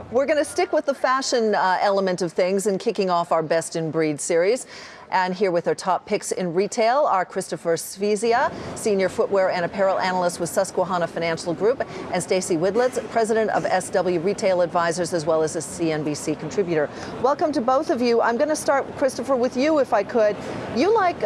We're going to stick with the fashion element of things and kicking off our Best in Breed series. And here with our top picks in retail are Christopher Svezia, Senior Footwear and Apparel Analyst with Susquehanna Financial Group, and Stacey Widlitz, President of SW Retail Advisors, as well as a CNBC contributor. Welcome to both of you. I'm going to start, Christopher, with you, if I could. You like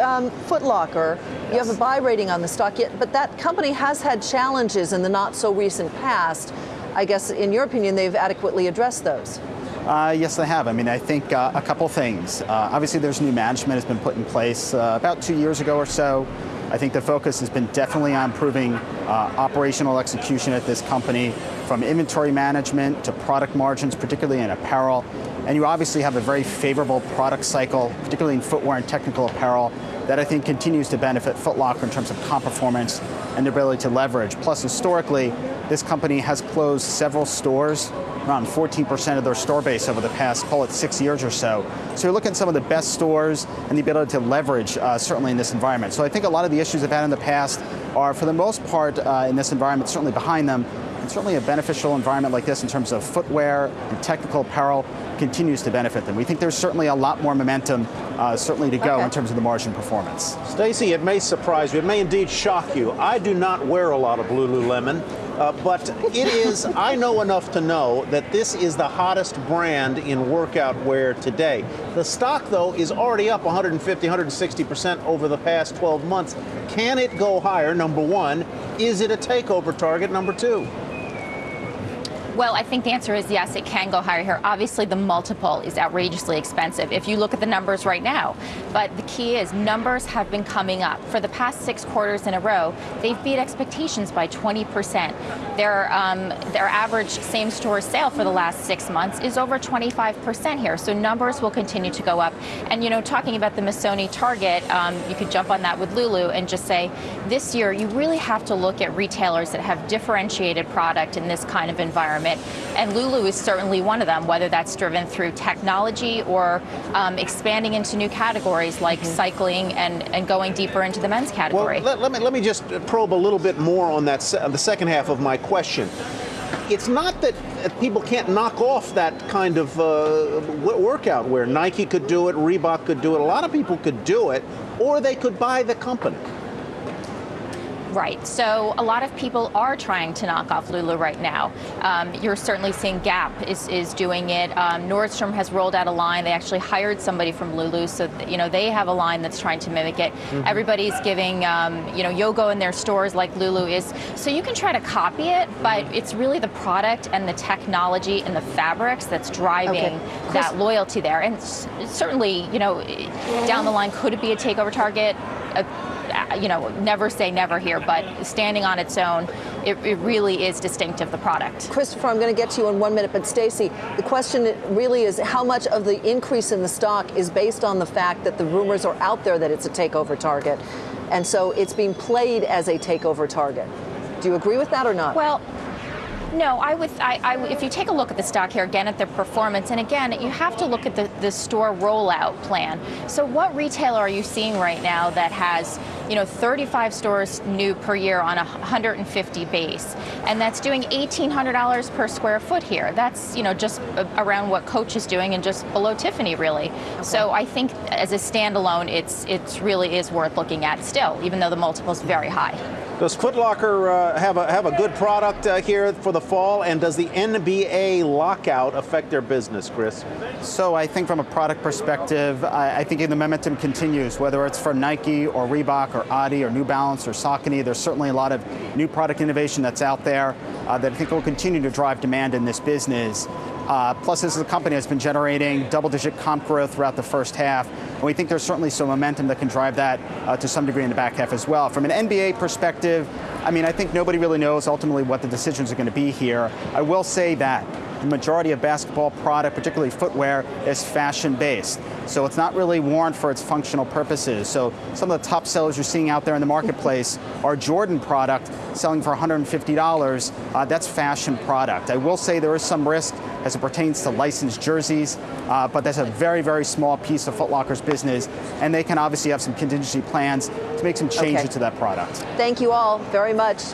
Foot Locker. Yes. You have a buy rating on the stock, but that company has had challenges in the not-so-recent past. I guess, in your opinion, they've adequately addressed those. Yes, they have. I mean, I think a couple things. Obviously, there's new management has been put in place about 2 years ago or so. I think the focus has been definitely on improving operational execution at this company, from inventory management to product margins, particularly in apparel. And you obviously have a very favorable product cycle, particularly in footwear and technical apparel, that I think continues to benefit Foot Locker in terms of comp performance and their ability to leverage. Plus, historically, this company has closed several stores, around 14% of their store base over the past, call it 6 years or so. So you're looking at some of the best stores and the ability to leverage, certainly in this environment. So I think a lot of the issues they've had in the past are, for the most part, in this environment, certainly behind them. And certainly a beneficial environment like this in terms of footwear and technical apparel continues to benefit them. We think there's certainly a lot more momentum, certainly to go in terms of the margin performance. Stacey, it may surprise you. It may indeed shock you. I do not wear a lot of Lululemon. But it is, I know enough to know that this is the hottest brand in workout wear today. The stock, though, is already up 150, 160% over the past 12 months. Can it go higher, number one? Is it a takeover target, number two? Well, I think the answer is yes, it can go higher here. Obviously, the multiple is outrageously expensive if you look at the numbers right now. But the key is numbers have been coming up. For the past 6 quarters in a row, they've beat expectations by 20%. Their average same-store sale for the last 6 months is over 25% here. So numbers will continue to go up. And, you know, talking about the Missoni target, you could jump on that with Lulu and just say, this year, you really have to look at retailers that have differentiated product in this kind of environment. And Lulu is certainly one of them, whether that's driven through technology or expanding into new categories like cycling and going deeper into the men's category. Well, let me just probe a little bit more on that, the second half of my question. It's not that people can't knock off that kind of workout wear. Nike could do it, Reebok could do it, a lot of people could do it, or they could buy the company. Right. So a lot of people are trying to knock off Lulu right now. You're certainly seeing Gap is doing it. Nordstrom has rolled out a line. They actually hired somebody from Lulu, so they have a line that's trying to mimic it. Mm-hmm. Everybody's giving yoga in their stores like Lulu is. So you can try to copy it, but it's really the product and the technology and the fabrics that's driving that loyalty there. And certainly, down the line, could it be a takeover target? Never say never here, but standing on its own, it really is distinctive, the product. Christopher, I'm going to get to you in 1 minute, but Stacey, the question really is how much of the increase in the stock is based on the fact that the rumors are out there that it's a takeover target, and so it's being played as a takeover target. Do you agree with that or not? Well, no, if you take a look at the stock here, again, at their performance, and again, you have to look at the store rollout plan. So what retailer are you seeing right now that has, 35 stores new per year on a 150 base, and that's doing $1,800 per square foot here? That's, just around what Coach is doing and just below Tiffany, really. Okay. So I think as a standalone, it's really is worth looking at still, even though the multiple is very high. Does Foot Locker have a good product here for the fall, and does the NBA lockout affect their business, Chris? So I think from a product perspective, I think the momentum continues, whether it's from Nike or Reebok or Adi or New Balance or Saucony. There's certainly a lot of new product innovation that's out there that I think will continue to drive demand in this business. Plus, this is a company that's been generating double-digit comp growth throughout the first half, and we think there's certainly some momentum that can drive that to some degree in the back half as well. From an NBA perspective, I think nobody really knows ultimately what the decisions are going to be here. I will say that the majority of basketball product, particularly footwear, is fashion-based. So it's not really worn for its functional purposes. So some of the top sellers you're seeing out there in the marketplace are Jordan product selling for $150. That's fashion product. I will say there is some risk as it pertains to licensed jerseys, but that's a very, very small piece of Foot Locker's business, and they can obviously have some contingency plans to make some changes to that product. Thank you all very much.